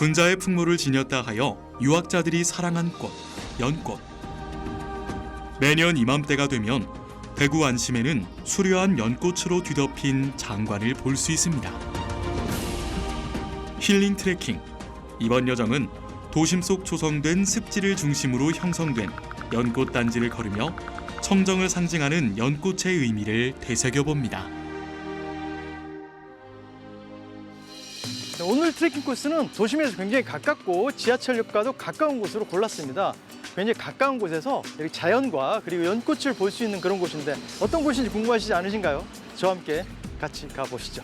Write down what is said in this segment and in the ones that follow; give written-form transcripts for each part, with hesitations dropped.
군자의 풍모를 지녔다 하여 유학자들이 사랑한 꽃, 연꽃. 매년 이맘때가 되면 대구 안심에는 수려한 연꽃으로 뒤덮인 장관을 볼 수 있습니다. 힐링 트레킹. 이번 여정은 도심 속 조성된 습지를 중심으로 형성된 연꽃 단지를 걸으며 청정을 상징하는 연꽃의 의미를 되새겨봅니다. 오늘 트레킹 코스는 도심에서 굉장히 가깝고 지하철역과도 가까운 곳으로 골랐습니다. 굉장히 가까운 곳에서 이렇게 자연과 그리고 연꽃을 볼 수 있는 그런 곳인데 어떤 곳인지 궁금하시지 않으신가요? 저와 함께 같이 가보시죠.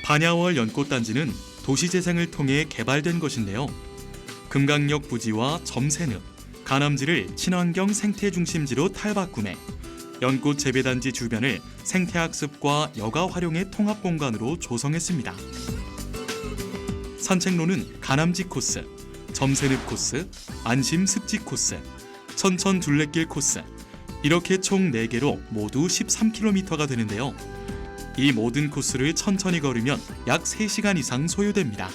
반야월 연꽃단지는 도시재생을 통해 개발된 것인데요. 금강역 부지와 점새늪, 가남지를 친환경 생태중심지로 탈바꿈해 연꽃 재배단지 주변을 생태학습과 여가 활용의 통합공간으로 조성했습니다. 산책로는 가남지 코스, 점새늪 코스, 안심 습지 코스, 천천 둘레길 코스, 이렇게 총 4개로 모두 13km가 되는데요. 이 모든 코스를 천천히 걸으면 약 3시간 이상 소요됩니다.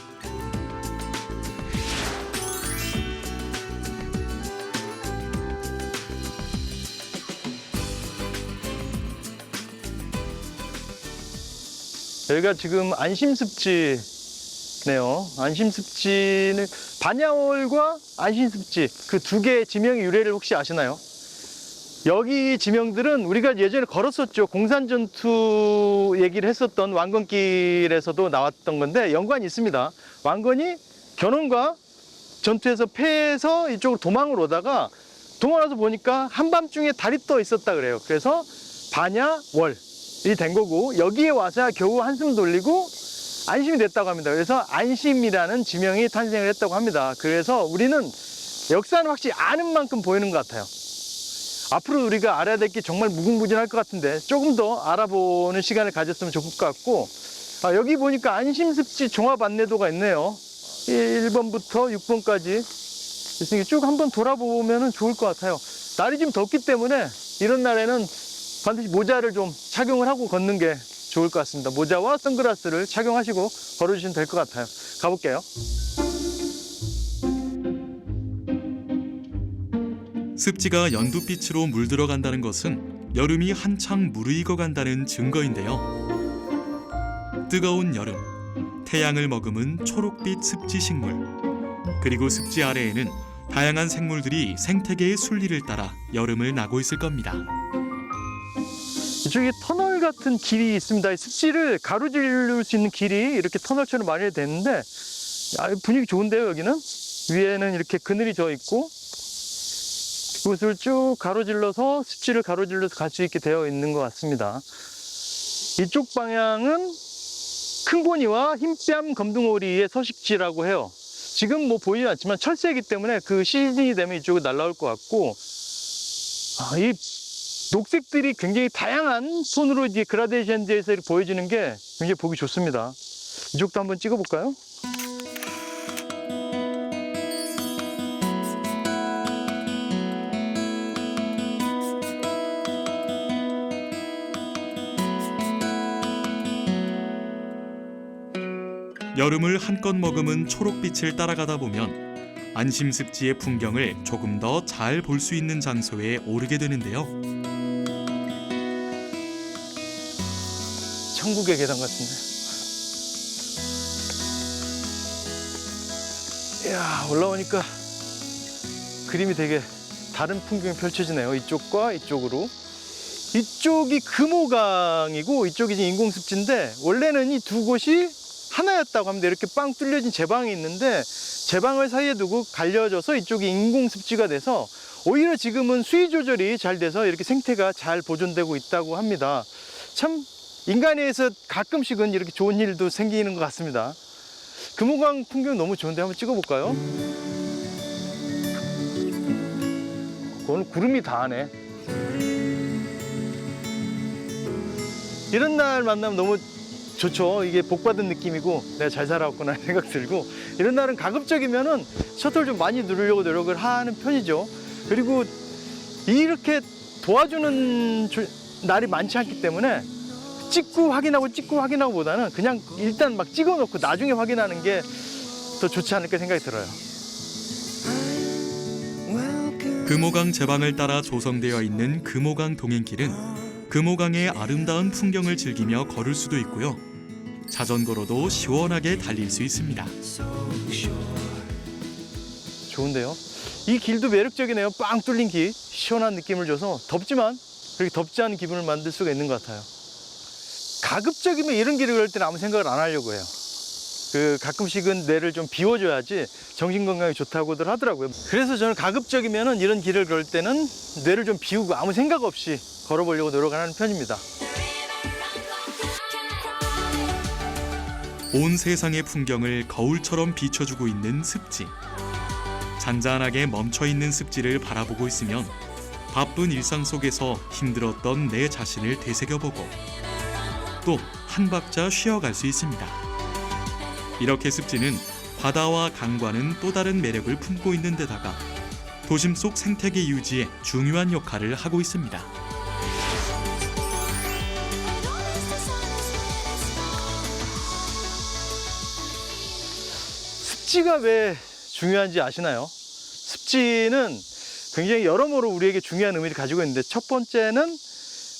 여기가 지금 안심습지네요. 안심습지는 반야월과 안심습지 그 두 개의 지명의 유래를 혹시 아시나요? 여기 지명들은 우리가 예전에 걸었었죠. 공산전투 얘기를 했었던 왕건길에서도 나왔던 건데 연관이 있습니다. 왕건이 견훤과 전투에서 패해서 이쪽으로 도망을 오다가 도망와서 보니까 한밤중에 달이 떠 있었다 그래요. 그래서 반야월이 된 거고 여기에 와서 겨우 한숨 돌리고 안심이 됐다고 합니다. 그래서 안심이라는 지명이 탄생을 했다고 합니다. 그래서 우리는 역사는 확실히 아는 만큼 보이는 것 같아요. 앞으로 우리가 알아야 될 게 정말 무궁무진할 것 같은데 조금 더 알아보는 시간을 가졌으면 좋을 것 같고 여기 보니까 안심습지 종합 안내도가 있네요. 1번부터 6번까지 쭉 한번 돌아보면 좋을 것 같아요. 날이 좀 덥기 때문에 이런 날에는 반드시 모자를 좀 착용을 하고 걷는 게 좋을 것 같습니다. 모자와 선글라스를 착용하시고 걸어주시면 될 것 같아요. 가볼게요. 습지가 연두빛으로 물들어간다는 것은 여름이 한창 무르익어 간다는 증거인데요. 뜨거운 여름, 태양을 머금은 초록빛 습지 식물, 그리고 습지 아래에는 다양한 생물들이 생태계의 순리를 따라 여름을 나고 있을 겁니다. 이쪽에 터널 같은 길이 있습니다. 습지를 가로질를 수 있는 길이 이렇게 터널처럼 마련이 됐는데 분위기 좋은데요, 여기는? 위에는 이렇게 그늘이 져 있고 이곳을 쭉 가로질러서 습지를 가로질러서 갈 수 있게 되어 있는 것 같습니다. 이쪽 방향은 큰고니와 흰뺨 검둥오리의 서식지라고 해요. 지금 뭐 보이지 않지만 철새이기 때문에 그 시즌이 되면 이쪽으로 날아올 것 같고 이 녹색들이 굉장히 다양한 톤으로 이제 그라데이션돼서 이렇게 보여지는 게 굉장히 보기 좋습니다. 이쪽도 한번 찍어볼까요? 여름을 한껏 머금은 초록빛을 따라가다 보면 안심습지의 풍경을 조금 더 잘 볼 수 있는 장소에 오르게 되는데요. 천국의 계단 같은데. 이야, 올라오니까 그림이 되게 다른 풍경이 펼쳐지네요. 이쪽과 이쪽으로. 이쪽이 금호강이고 이쪽이 이제 인공습지인데 원래는 이 두 곳이 하나였다고 합니다. 이렇게 빵 뚫려진 제방이 있는데 제방을 사이에 두고 갈려져서 이쪽이 인공습지가 돼서 오히려 지금은 수위 조절이 잘 돼서 이렇게 생태가 잘 보존되고 있다고 합니다. 참 인간에 의해서 가끔씩은 이렇게 좋은 일도 생기는 것 같습니다. 금호강 풍경 너무 좋은데 한번 찍어볼까요? 그건 구름이 다 하네. 이런 날 만나면 너무 좋죠. 이게 복받은 느낌이고 내가 잘 살아왔구나 생각 들고 이런 날은 가급적이면은 셔틀 좀 많이 누르려고 노력을 하는 편이죠. 그리고 이렇게 도와주는 날이 많지 않기 때문에 찍고 확인하고 보다는 그냥 일단 막 찍어놓고 나중에 확인하는 게 더 좋지 않을까 생각이 들어요. 금호강 제방을 따라 조성되어 있는 금호강 동행길은 금호강의 아름다운 풍경을 즐기며 걸을 수도 있고요. 자전거로도 시원하게 달릴 수 있습니다. 좋은데요? 이 길도 매력적이네요. 빵 뚫린 길, 시원한 느낌을 줘서 덥지만 그렇게 덥지 않은 기분을 만들 수가 있는 것 같아요. 가급적이면 이런 길을 걸을 때는 아무 생각을 안 하려고 해요. 가끔씩은 뇌를 좀 비워줘야지 정신 건강에 좋다고들 하더라고요. 그래서 저는 가급적이면은 이런 길을 걸을 때는 뇌를 좀 비우고 아무 생각 없이 걸어보려고 노력하는 편입니다. 온 세상의 풍경을 거울처럼 비춰주고 있는 습지. 잔잔하게 멈춰있는 습지를 바라보고 있으면 바쁜 일상 속에서 힘들었던 내 자신을 되새겨보고 또 한 박자 쉬어갈 수 있습니다. 이렇게 습지는 바다와 강과는 또 다른 매력을 품고 있는 데다가 도심 속 생태계 유지에 중요한 역할을 하고 있습니다. 습지가 왜 중요한지 아시나요? 습지는 굉장히 여러모로 우리에게 중요한 의미를 가지고 있는데 첫 번째는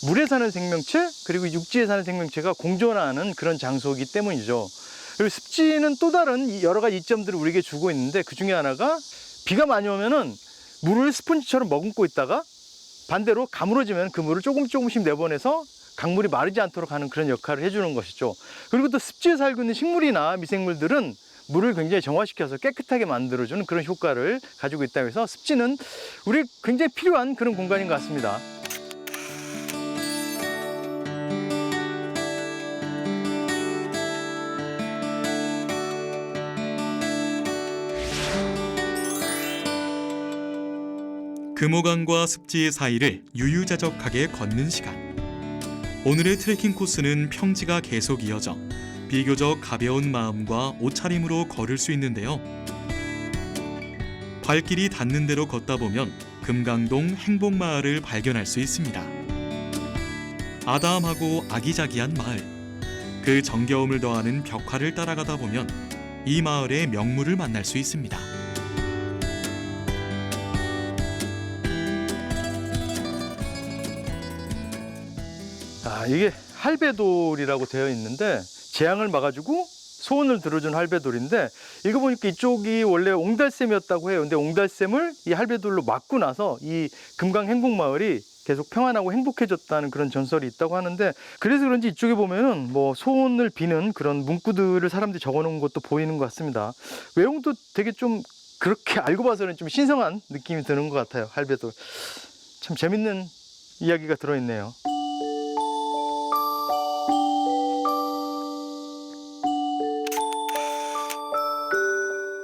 물에 사는 생명체 그리고 육지에 사는 생명체가 공존하는 그런 장소이기 때문이죠. 그리고 습지는 또 다른 여러 가지 이점들을 우리에게 주고 있는데 그 중에 하나가 비가 많이 오면은 물을 스펀지처럼 머금고 있다가 반대로 가물어지면 그 물을 조금씩 내보내서 강물이 마르지 않도록 하는 그런 역할을 해주는 것이죠. 그리고 또 습지에 살고 있는 식물이나 미생물들은 물을 굉장히 정화시켜서 깨끗하게 만들어주는 그런 효과를 가지고 있다고 해서 습지는 우리 굉장히 필요한 그런 공간인 것 같습니다. 금호강과 습지의 사이를 유유자적하게 걷는 시간. 오늘의 트레킹 코스는 평지가 계속 이어져 비교적 가벼운 마음과 옷차림으로 걸을 수 있는데요. 발길이 닿는 대로 걷다 보면 금강동 행복마을을 발견할 수 있습니다. 아담하고 아기자기한 마을. 그 정겨움을 더하는 벽화를 따라가다 보면 이 마을의 명물을 만날 수 있습니다. 이게 할배돌이라고 되어 있는데 재앙을 막아주고 소원을 들어준 할배돌인데 이거 보니까 이쪽이 원래 옹달샘이었다고 해요. 근데 옹달샘을 이 할배돌로 막고 나서 이 금강 행복마을이 계속 평안하고 행복해졌다는 그런 전설이 있다고 하는데 그래서 그런지 이쪽에 보면은 뭐 소원을 비는 그런 문구들을 사람들이 적어놓은 것도 보이는 것 같습니다. 외형도 되게 좀 그렇게 알고 봐서는 좀 신성한 느낌이 드는 것 같아요. 할배돌. 참 재밌는 이야기가 들어있네요.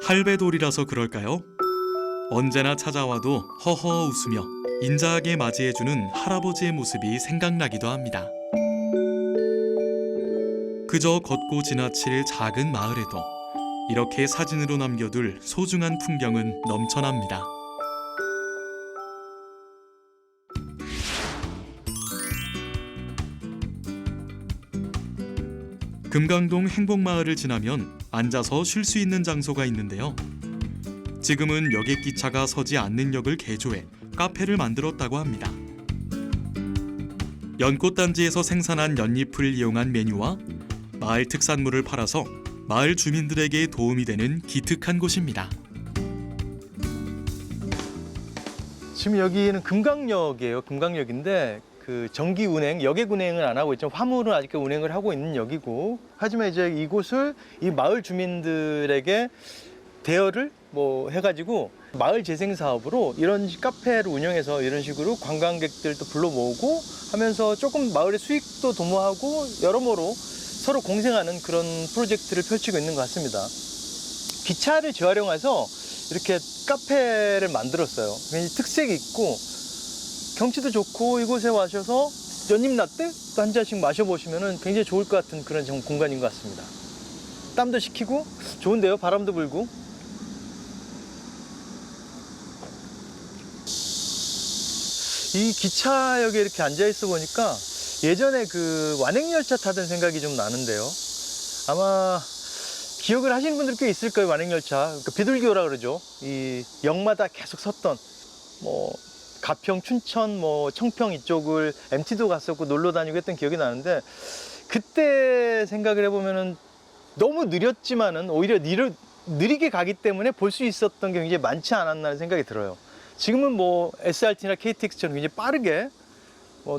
할배돌이라서 그럴까요? 언제나 찾아와도 허허 웃으며 인자하게 맞이해주는 할아버지의 모습이 생각나기도 합니다. 그저 걷고 지나칠 작은 마을에도 이렇게 사진으로 남겨둘 소중한 풍경은 넘쳐납니다. 금강동 행복마을을 지나면 앉아서 쉴 수 있는 장소가 있는데요. 지금은 여객 기차가 서지 않는 역을 개조해 카페를 만들었다고 합니다. 연꽃단지에서 생산한 연잎을 이용한 메뉴와 마을 특산물을 팔아서 마을 주민들에게 도움이 되는 기특한 곳입니다. 지금 여기는 금강역이에요. 금강역인데 그 전기 운행, 여객 운행은 안 하고 있지만 화물은 아직도 운행을 하고 있는 역이고 하지만 이제 이곳을 이 마을 주민들에게 대여를 뭐 해가지고 마을 재생 사업으로 이런 카페를 운영해서 이런 식으로 관광객들도 불러 모으고 하면서 조금 마을의 수익도 도모하고 여러모로 서로 공생하는 그런 프로젝트를 펼치고 있는 것 같습니다. 기차를 재활용해서 이렇게 카페를 만들었어요. 굉장히 특색이 있고 경치도 좋고 이곳에 와셔서 연잎 라떼 또 한 잔씩 마셔보시면 굉장히 좋을 것 같은 그런 공간인 것 같습니다. 땀도 식히고 좋은데요. 바람도 불고. 이 기차역에 이렇게 앉아있어 보니까 예전에 그 완행열차 타던 생각이 좀 나는데요. 아마 기억을 하시는 분들 꽤 있을 거예요. 완행열차. 그러니까 비둘기호라 그러죠. 이 역마다 계속 섰던 뭐 가평, 춘천, 뭐 청평 이쪽을 MT도 갔었고 놀러 다니고 했던 기억이 나는데 그때 생각을 해보면은 너무 느렸지만은 오히려 느리게 가기 때문에 볼 수 있었던 게 굉장히 많지 않았나 생각이 들어요. 지금은 뭐 SRT나 KTX처럼 굉장히 빠르게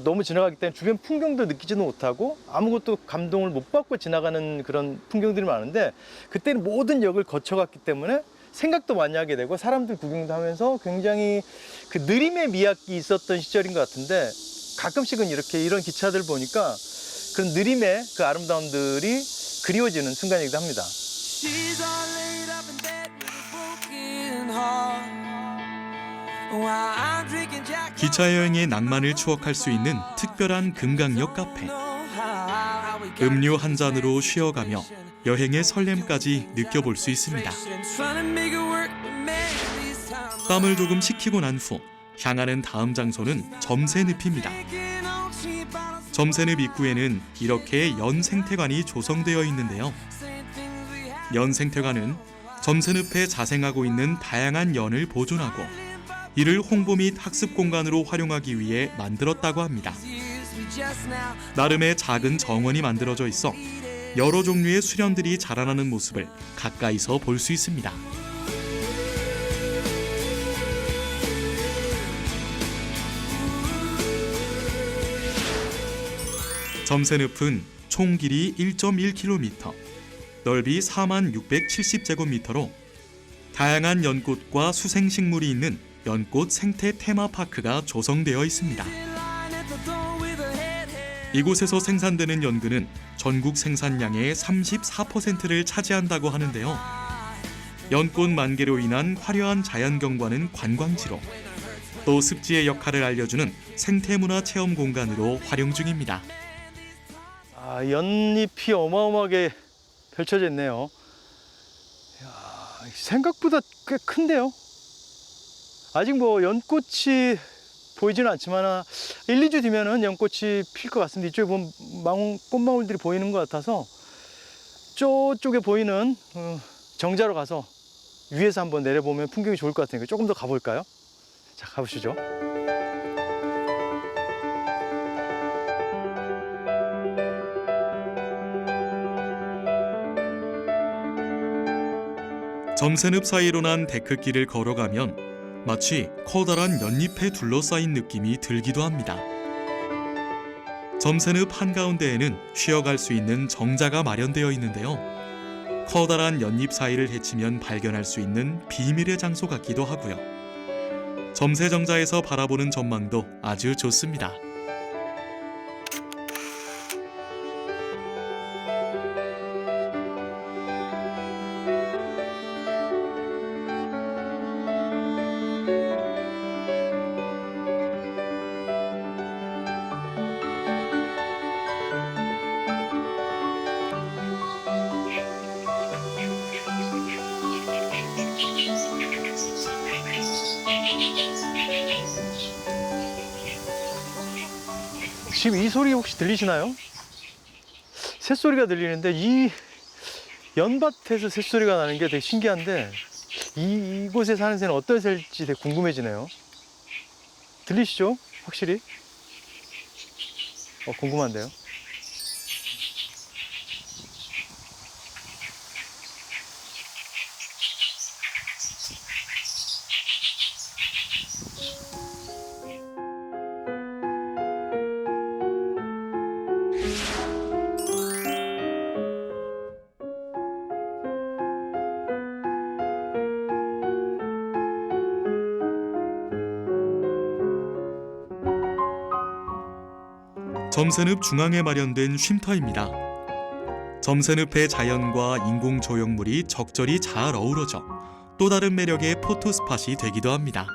너무 지나가기 때문에 주변 풍경도 느끼지도 못하고 아무것도 감동을 못 받고 지나가는 그런 풍경들이 많은데 그때는 모든 역을 거쳐갔기 때문에 생각도 많이 하게 되고 사람들 구경도 하면서 굉장히 그 느림의 미학이 있었던 시절인 것 같은데 가끔씩은 이렇게 이런 기차들 보니까 그런 느림의 그 아름다움들이 그리워지는 순간이기도 합니다. She's all laid up in bed with a broken heart. While I'm drinking Jack. 기차 여행의 낭만을 추억할 수 있는 특별한 금강역 카페. 음료 한 잔으로 쉬어가며 여행의 설렘까지 느껴볼 수 있습니다. 땀을 조금 식히고 난 후 향하는 다음 장소는 점새늪입니다. 점새늪 입구에는 이렇게 연생태관이 조성되어 있는데요. 연생태관은 점새늪에 자생하고 있는 다양한 연을 보존하고 이를 홍보 및 학습 공간으로 활용하기 위해 만들었다고 합니다. 나름의 작은 정원이 만들어져 있어 여러 종류의 수련들이 자라나는 모습을 가까이서 볼 수 있습니다. 점새늪은 총 길이 1.1km, 넓이 4670제곱미터로 다양한 연꽃과 수생식물이 있는 연꽃 생태 테마파크가 조성되어 있습니다. 이곳에서 생산되는 연근은 전국 생산량의 34%를 차지한다고 하는데요. 연꽃 만개로 인한 화려한 자연경관은 관광지로 또 습지의 역할을 알려주는 생태문화 체험 공간으로 활용 중입니다. 연잎이 어마어마하게 펼쳐져 있네요. 이야, 생각보다 꽤 큰데요. 아직 뭐 연꽃이 보이지는 않지만 1, 2주 뒤면은 연꽃이 필 것 같습니다. 이쪽에 보면 꽃망울들이 보이는 것 같아서 저쪽에 보이는 정자로 가서 위에서 한번 내려보면 풍경이 좋을 것 같으니까 조금 더 가볼까요? 자, 가보시죠. 점새늪 사이로 난 데크길을 걸어가면 마치 커다란 연잎에 둘러싸인 느낌이 들기도 합니다. 점새늪 한가운데에는 쉬어갈 수 있는 정자가 마련되어 있는데요. 커다란 연잎 사이를 헤치면 발견할 수 있는 비밀의 장소 같기도 하고요. 점새정자에서 바라보는 전망도 아주 좋습니다. 지금 이 소리 혹시 들리시나요? 새소리가 들리는데 이 연밭에서 새소리가 나는 게 되게 신기한데 이곳에 사는 새는 어떤 새일지 되게 궁금해지네요. 들리시죠? 확실히? 궁금한데요. 점새늪 중앙에 마련된 쉼터입니다. 점새늪의 자연과 인공 조형물이 적절히 잘 어우러져 또 다른 매력의 포토 스팟이 되기도 합니다.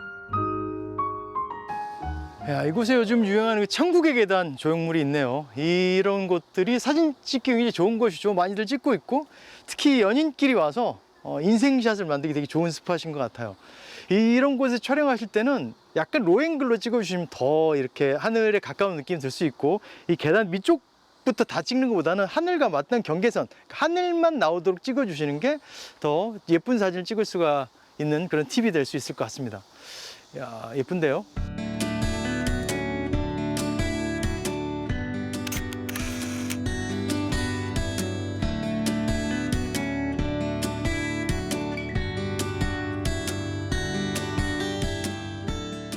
야, 이곳에 요즘 유행하는 천국의 계단 조형물이 있네요. 이런 곳들이 사진 찍기 굉장히 좋은 곳이죠. 많이들 찍고 있고 특히 연인끼리 와서 인생샷을 만들기 되게 좋은 스팟인 것 같아요. 이런 곳에 촬영하실 때는 약간 로앵글로 찍어주시면 더 이렇게 하늘에 가까운 느낌이 들 수 있고, 이 계단 밑쪽부터 다 찍는 것보다는 하늘과 맞닿는 경계선, 하늘만 나오도록 찍어주시는 게 더 예쁜 사진을 찍을 수가 있는 그런 팁이 될 수 있을 것 같습니다. 야, 예쁜데요?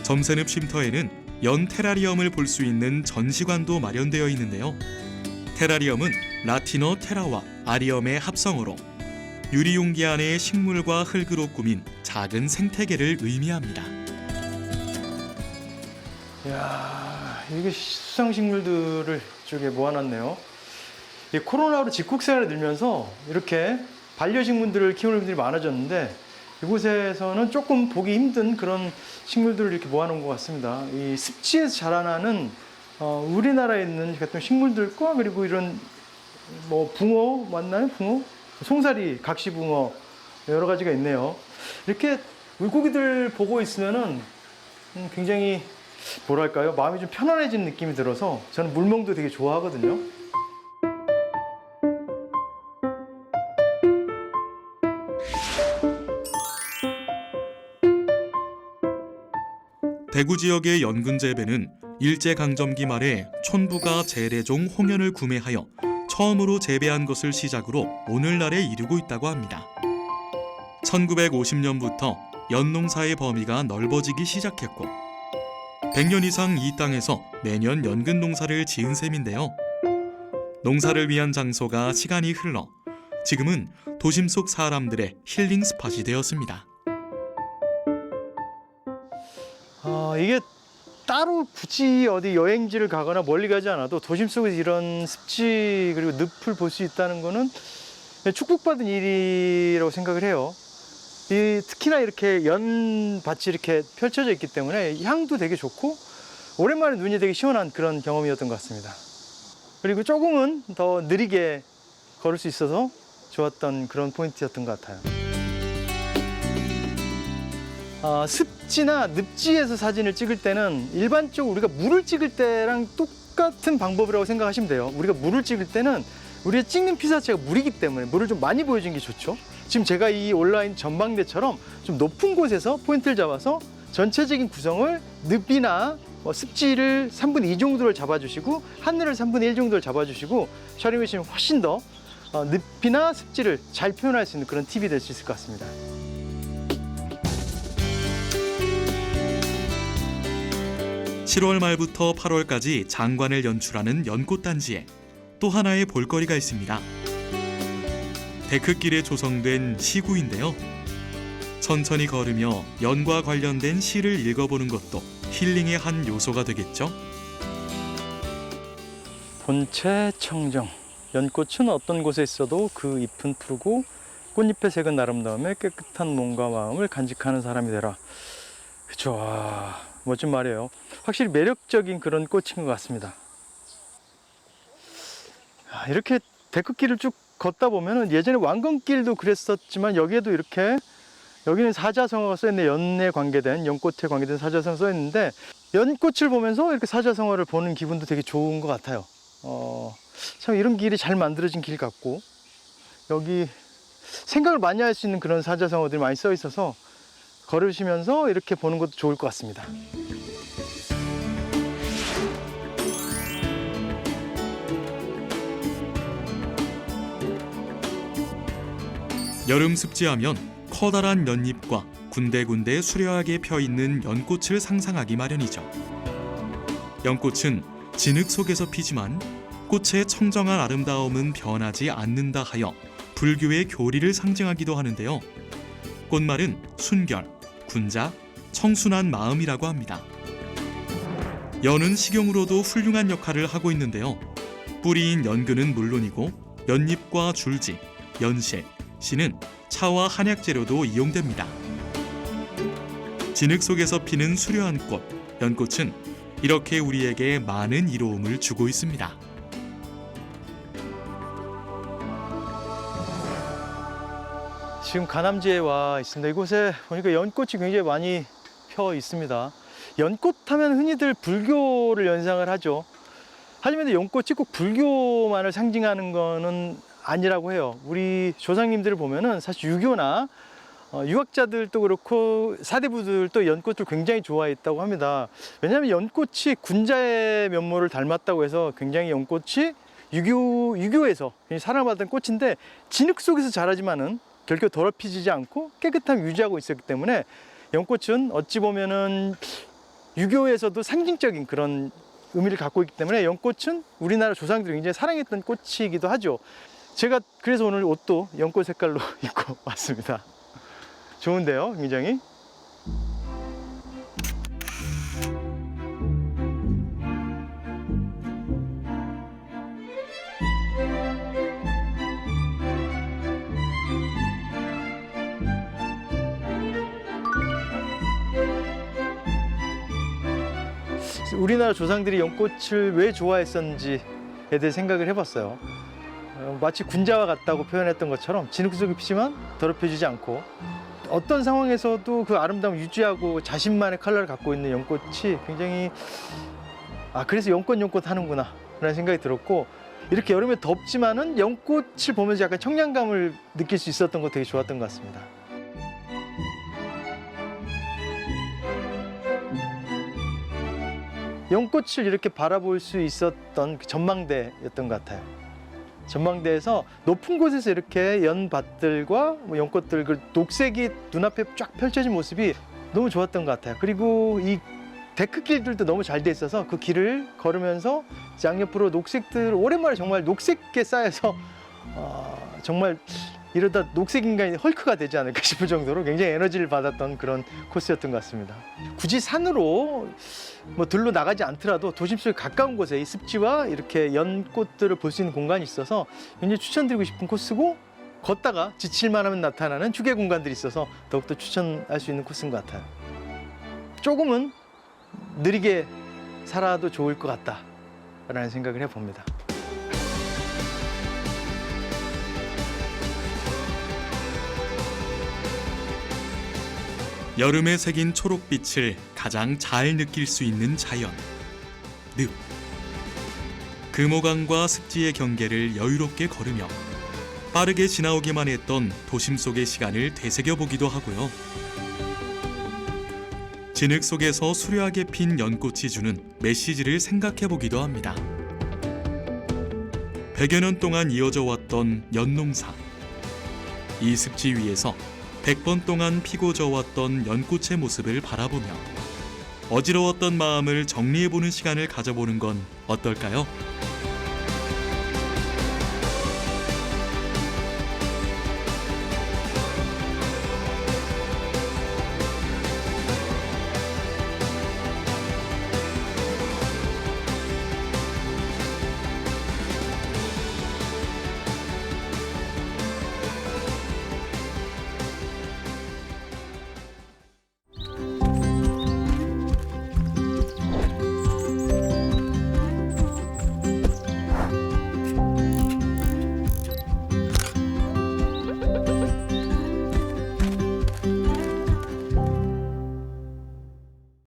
점새늪 쉼터에는 연 테라리엄을 볼 수 있는 전시관도 마련되어 있는데요. 테라리엄은 라틴어 테라와 아리엄의 합성어로 유리 용기 안에 식물과 흙으로 꾸민 작은 생태계를 의미합니다. 이야, 이게 수상식물들을 이쪽에 모아놨네요. 이 코로나로 집콕 생활이 늘면서 이렇게 반려식물들을 키우는 분들이 많아졌는데, 이곳에서는 조금 보기 힘든 그런 식물들을 이렇게 모아놓은 것 같습니다. 이 습지에서 자라나는 우리나라에 있는 같은 식물들과, 그리고 이런 뭐 붕어 맞나요? 붕어? 송사리, 각시붕어 여러 가지가 있네요. 이렇게 물고기들 보고 있으면은 굉장히 뭐랄까요? 마음이 좀 편안해진 느낌이 들어서 저는 물멍도 되게 좋아하거든요. 대구 지역의 연근 재배는 일제강점기 말에 촌부가 재래종 홍연을 구매하여 처음으로 재배한 것을 시작으로 오늘날에 이르고 있다고 합니다. 1950년부터 연농사의 범위가 넓어지기 시작했고 100년 이상 이 땅에서 매년 연근 농사를 지은 셈인데요. 농사를 위한 장소가 시간이 흘러 지금은 도심 속 사람들의 힐링 스팟이 되었습니다. 이게 따로 굳이 어디 여행지를 가거나 멀리 가지 않아도 도심 속에서 이런 습지 그리고 늪을 볼 수 있다는 거는 축복받은 일이라고 생각을 해요. 특히나 이렇게 연밭이 이렇게 펼쳐져 있기 때문에 향도 되게 좋고 오랜만에 눈이 되게 시원한 그런 경험이었던 것 같습니다. 그리고 조금은 더 느리게 걸을 수 있어서 좋았던 그런 포인트였던 것 같아요. 습지나 늪지에서 사진을 찍을 때는 일반적으로 우리가 물을 찍을 때랑 똑같은 방법이라고 생각하시면 돼요. 우리가 물을 찍을 때는 우리가 찍는 피사체가 물이기 때문에 물을 좀 많이 보여주는 게 좋죠. 지금 제가 이 온라인 전망대처럼 좀 높은 곳에서 포인트를 잡아서 전체적인 구성을 늪이나 습지를 3분의 2 정도를 잡아주시고 하늘을 3분의 1 정도를 잡아주시고 촬영해 주시면 훨씬 더 늪이나 습지를 잘 표현할 수 있는 그런 팁이 될 수 있을 것 같습니다. (7월) 말부터 (8월까지) 장관을 연출하는 연꽃단지에 또 하나의 볼거리가 있습니다. 데크길에 조성된 시구인데요. 천천히 걸으며 연과 관련된 시를 읽어보는 것도 힐링의 한 요소가 되겠죠. 본체 청정. 연꽃은 어떤 곳에 있어도 그 잎은 푸르고 꽃잎의 색은 아름다움에 깨끗한 몸과 마음을 간직하는 사람이 되라. 그쵸. 멋진 말이에요. 확실히 매력적인 그런 꽃인 것 같습니다. 이렇게 데크길을 쭉 걷다 보면은 예전에 왕건길도 그랬었지만 여기에도 이렇게 여기는 사자성어가 써있네. 연에 관계된 연꽃에 관계된 사자성어 써있는데 연꽃을 보면서 이렇게 사자성어를 보는 기분도 되게 좋은 것 같아요. 참 이런 길이 잘 만들어진 길 같고 여기 생각을 많이 할 수 있는 그런 사자성어들이 많이 써 있어서 걸으시면서 이렇게 보는 것도 좋을 것 같습니다. 여름 습지하면 커다란 연잎과 군데군데 수려하게 펴있는 연꽃을 상상하기 마련이죠. 연꽃은 진흙 속에서 피지만 꽃의 청정한 아름다움은 변하지 않는다 하여 불교의 교리를 상징하기도 하는데요. 꽃말은 순결, 군자, 청순한 마음이라고 합니다. 연은 식용으로도 훌륭한 역할을 하고 있는데요. 뿌리인 연근은 물론이고 연잎과 줄지, 연실, 씨는 차와 한약 재료도 이용됩니다. 진흙 속에서 피는 수려한 꽃, 연꽃은 이렇게 우리에게 많은 이로움을 주고 있습니다. 지금 가남지에 와 있습니다. 이곳에 보니까 연꽃이 굉장히 많이 펴 있습니다. 연꽃 하면 흔히들 불교를 연상을 하죠. 하지만 연꽃이 꼭 불교만을 상징하는 거는 아니라고 해요. 우리 조상님들을 보면은 사실 유교나 유학자들도 그렇고 사대부들도 연꽃을 굉장히 좋아했다고 합니다. 왜냐하면 연꽃이 군자의 면모를 닮았다고 해서 굉장히 연꽃이 유교에서 사랑받은 꽃인데 진흙 속에서 자라지만은 결코 더럽히지 않고 깨끗함 유지하고 있었기 때문에 연꽃은 어찌 보면은 유교에서도 상징적인 그런 의미를 갖고 있기 때문에 연꽃은 우리나라 조상들이 굉장히 사랑했던 꽃이기도 하죠. 제가 그래서 오늘 옷도 연꽃 색깔로 입고 왔습니다. 좋은데요, 굉장히? 우리나라 조상들이 연꽃을 왜 좋아했었는지에 대해 생각을 해봤어요. 마치 군자와 같다고 표현했던 것처럼 진흙 속에 피지만 더럽혀지지 않고 어떤 상황에서도 그 아름다움을 유지하고 자신만의 컬러를 갖고 있는 연꽃이 굉장히 그래서 연꽃 하는구나 라는 생각이 들었고, 이렇게 여름에 덥지만은 연꽃을 보면서 약간 청량감을 느낄 수 있었던 거 되게 좋았던 것 같습니다. 연꽃을 이렇게 바라볼 수 있었던 그 전망대였던 것 같아요. 전망대에서 높은 곳에서 이렇게 연밭들과 연꽃들, 그 녹색이 눈앞에 쫙 펼쳐진 모습이 너무 좋았던 것 같아요. 그리고 이 데크길들도 너무 잘 돼 있어서 그 길을 걸으면서 양옆으로 녹색들, 오랜만에 정말 녹색게 쌓여서 정말 이러다 녹색 인간이 헐크가 되지 않을까 싶을 정도로 굉장히 에너지를 받았던 그런 코스였던 것 같습니다. 굳이 산으로 들로 나가지 않더라도 도심 속에 가까운 곳에 이 습지와 이렇게 연꽃들을 볼 수 있는 공간이 있어서 굉장히 추천드리고 싶은 코스고, 걷다가 지칠만 하면 나타나는 휴게 공간들이 있어서 더욱더 추천할 수 있는 코스인 것 같아요. 조금은 느리게 살아도 좋을 것 같다라는 생각을 해봅니다. 여름에 새긴 초록빛을 가장 잘 느낄 수 있는 자연, 늪. 금호강과 습지의 경계를 여유롭게 걸으며 빠르게 지나오기만 했던 도심 속의 시간을 되새겨보기도 하고요. 진흙 속에서 수려하게 핀 연꽃이 주는 메시지를 생각해보기도 합니다. 100여 년 동안 이어져 왔던 연농사. 이 습지 위에서 100번 동안 피고 져왔던 연꽃의 모습을 바라보며 어지러웠던 마음을 정리해보는 시간을 가져보는 건 어떨까요?